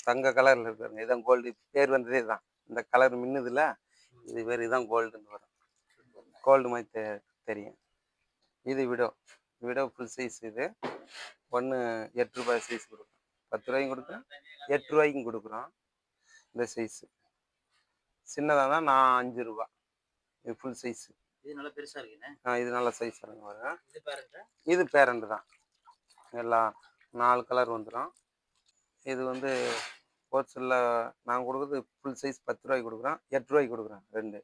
தங்க கலரில் இருக்குங்க. இதான் கோல்டு பேர் வந்ததே தான். இந்த கலர் மின்னுதுல இது பேர் இதான் கோல்டுன்னு வரும். கோல்டு மாதிரி தெரியும். இது விடோ விடோ ஃபுல் சைஸ் இது. ஒன்று ரூ. 8 சைஸ் கொடுக்குறோம். ரூ. 10 கொடுக்குறோம், ரூ. 8 கொடுக்குறோம். இந்த சைஸு சின்னதாக தான் நான் ரூ. 5. இது ஃபுல் சைஸு. இது நல்லா பெருசாக இருக்குண்ணே. இது நல்ல சைஸ் வருங்க பாருங்க. இது பேரண்ட்டா? இது பேரண்ட் தான். எல்லாம் 4 கலர் வந்துடும். இது வந்து ஹோல்சேலில் நான் கொடுக்குறது ஃபுல் சைஸ் ரூ. 10 கொடுக்குறோம், ரூ. 8 கொடுக்குறோம். 2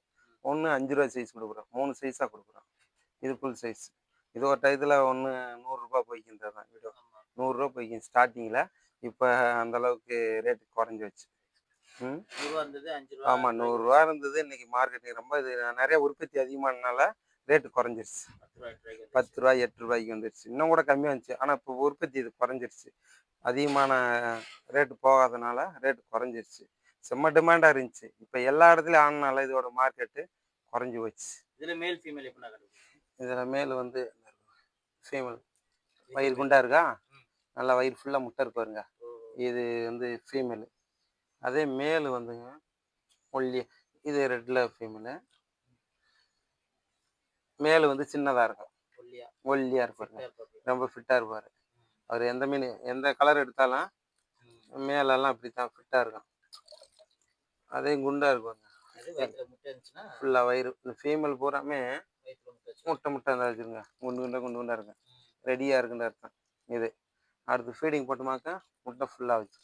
ஒன்று ரூ. 5 சைஸ் கொடுக்குறோம், 3 சைஸாக கொடுக்குறோம். இது ஃபுல் சைஸ். இது ஒரு டயத்தில் ஒன்று ரூ. 100 போய்க்கின்றது தான் வீடியோ. ரூ. 100 போய்க்கும் ஸ்டார்டிங்கில். இப்போ அந்தளவுக்கு ரேட்டு குறைஞ்சி வச்சு. ரூ. 100 இருந்தது, ரூ. 5. ஆமாம், ரூ. 100 இருந்தது. இன்றைக்கி மார்க்கெட்டிங் ரொம்ப இது நிறைய உற்பத்தி அதிகமானதுனால ரேட்டு குறைஞ்சிருச்சு. ரூ. 10 ரூ. 8 வந்துருச்சு. இன்னும் கூட கம்மியாக இருந்துச்சு. ஆனால் இப்போ உற்பத்தி இது குறைஞ்சிருச்சு. அதிகமான ரேட்டு போகாதனால ரேட்டு குறைஞ்சிருச்சு. செம்ம டிமாண்டாக இருந்துச்சு. இப்போ எல்லா இடத்துலையும் ஆனனால இதோட மார்க்கெட்டு குறைஞ்சி போச்சு. இதில் மேல் ஃபீமேல் எப்படின்னா கிடைக்கும்? இதில் மேல் வந்து ஃபீமேல் வயிறு குண்டா இருக்கா, நல்லா வயிறு ஃபுல்லாக முட்டை இருப்பாருங்க. இது வந்து ஃபீமேலு. அதே மேல் வந்துங்க ஒல்லி. இது ரெட்டில் ஃபீமேலு. மேல் வந்து சின்னதாக இருக்கும், ஒல்லியாக இருப்பாருங்க, ரொம்ப ஃபிட்டாக இருப்பார். அவர் எந்த மீன் எந்த கலர் எடுத்தாலும் மேலெல்லாம் அப்படி தான் ஃபிட்டாக இருக்கும். அதே குண்டாக இருக்குங்க, ஃபுல்லாக வயிறு. இந்த ஃபீமேல் பூராமே முட்டை இருந்தால் வச்சுருங்க, குண்டு குண்டாக இருக்கும், ரெடியாக இருக்குன்னு அர்த்தம். இது அடுத்து ஃபீடிங் போட்டோமாக்கா முட்டை ஃபுல்லாக வச்சு